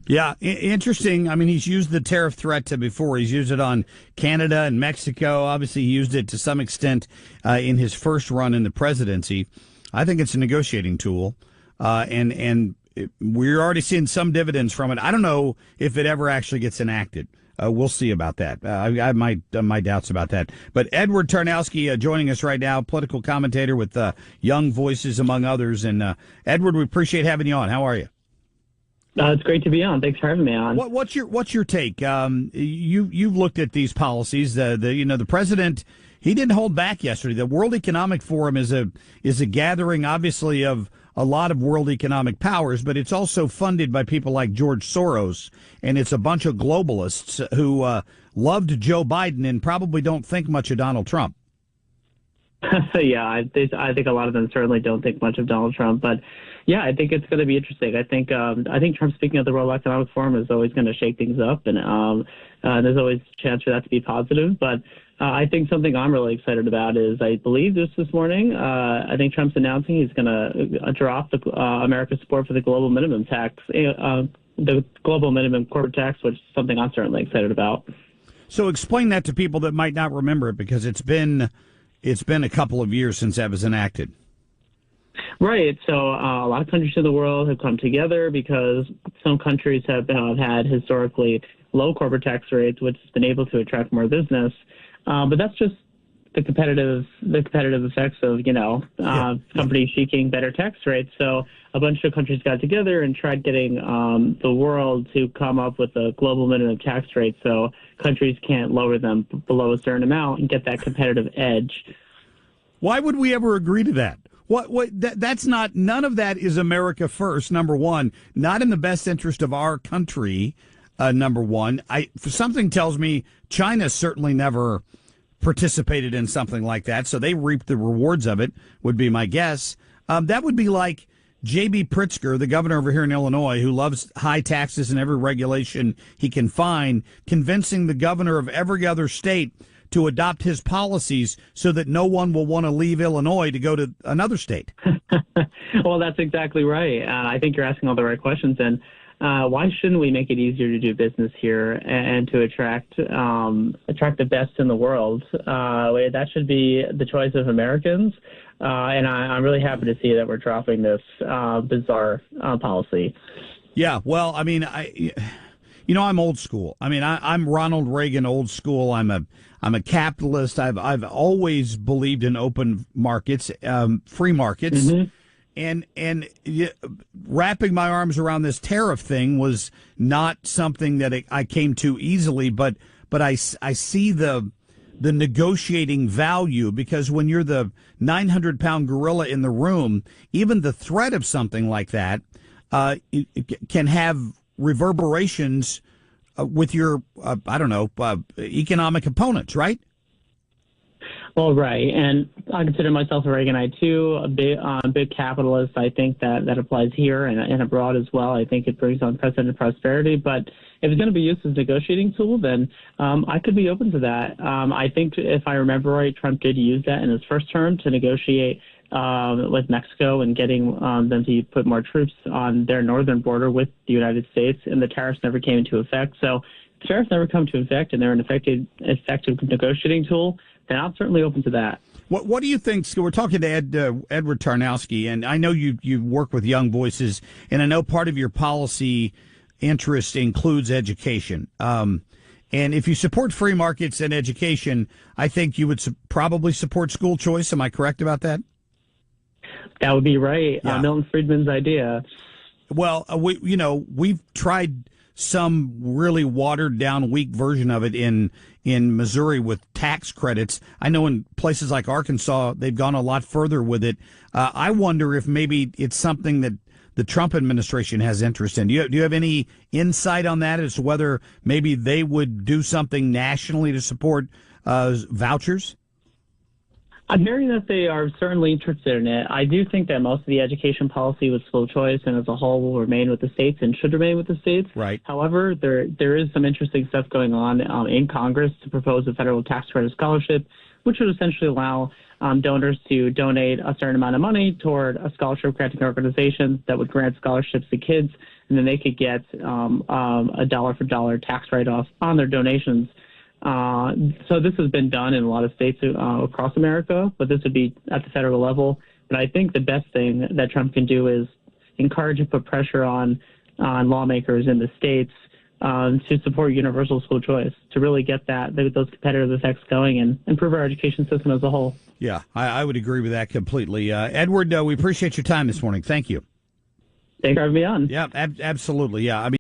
Yeah, interesting. I mean, he's used the tariff threat before. He's used it on Canada and Mexico. Obviously, he used it to some extent in his first run in the presidency. I think it's a negotiating tool, and we're already seeing some dividends from it. I don't know if it ever actually gets enacted. We'll see about that. I have my doubts about that. But Edward Tarnowski joining us right now, political commentator with Young Voices, among others. And Edward, we appreciate having you on. How are you? It's great to be on. Thanks for having me on. What's your take? You've looked at these policies. The president, he didn't hold back yesterday. The World Economic Forum is a gathering, obviously, of a lot of world economic powers, but it's also funded by people like George Soros, and it's a bunch of globalists who loved Joe Biden and probably don't think much of Donald Trump. Yeah, I think a lot of them certainly don't think much of Donald Trump, but yeah, I think it's going to be interesting. I think Trump speaking at the World Economic Forum is always going to shake things up, and there's always a chance for that to be positive. But I think something I'm really excited about is I believe this morning. I think Trump's announcing he's going to drop the America's support for the global minimum tax, the global minimum corporate tax, which is something I'm certainly excited about. So explain that to people that might not remember it, because it's been a couple of years since that was enacted. Right. So a lot of countries in the world have come together because some countries have had historically low corporate tax rates, which has been able to attract more business. But that's just the competitive effects of, companies seeking better tax rates. So a bunch of countries got together and tried getting the world to come up with a global minimum tax rate so countries can't lower them below a certain amount and get that competitive edge. Why would we ever agree to that? None of that is America first, number one. Not in the best interest of our country, number one. Something tells me China certainly never participated in something like that, so they reaped the rewards of it, would be my guess. That would be like J.B. Pritzker, the governor over here in Illinois, who loves high taxes and every regulation he can find, convincing the governor of every other state to adopt his policies so that no one will want to leave Illinois to go to another state. Well, that's exactly right. I think you're asking all the right questions. And why shouldn't we make it easier to do business here and to attract the best in the world? That should be the choice of Americans. And I'm really happy to see that we're dropping this bizarre policy. Yeah, well, I mean, I'm old school. I mean, I'm Ronald Reagan old school. I'm a capitalist. I've always believed in open markets, free markets. Mm-hmm. And wrapping my arms around this tariff thing was not something that I came to easily, but I see the negotiating value, because when you're the 900-pound gorilla in the room, even the threat of something like that can have reverberations with your, economic opponents, right? Well, right. And I consider myself a Reaganite, too, a big capitalist. I think that applies here and abroad as well. I think it brings unprecedented prosperity. But if it's going to be used as a negotiating tool, then I could be open to that. I think, if I remember right, Trump did use that in his first term to negotiate with Mexico and getting them to put more troops on their northern border with the United States, and the tariffs never came into effect. So if tariffs never come to effect and they're an effective negotiating tool, then I'm certainly open to that. What do you think? We're talking to Edward Tarnowski, and I know you work with Young Voices, and I know part of your policy interest includes education. And if you support free markets and education, I think you would probably support school choice. Am I correct about that? That would be right. Yeah. Milton Friedman's idea. Well, we've tried some really watered down, weak version of it in Missouri with tax credits. I know in places like Arkansas, they've gone a lot further with it. I wonder if maybe it's something that the Trump administration has interest in. Do you have any insight on that as to whether maybe they would do something nationally to support vouchers? I'm hearing that they are certainly interested in it. I do think that most of the education policy with school choice and as a whole will remain with the states and should remain with the states. Right. However, there is some interesting stuff going on in Congress to propose a federal tax credit scholarship, which would essentially allow donors to donate a certain amount of money toward a scholarship granting organization that would grant scholarships to kids, and then they could get a dollar for dollar tax write-off on their donations. So this has been done in a lot of states across America, but this would be at the federal level. But I think the best thing that Trump can do is encourage and put pressure on lawmakers in the states to support universal school choice, to really get those competitive effects going and improve our education system as a whole. Yeah, I would agree with that completely. Edward, we appreciate your time this morning. Thank you. Thanks for having me on. Yeah, absolutely. Yeah, I mean.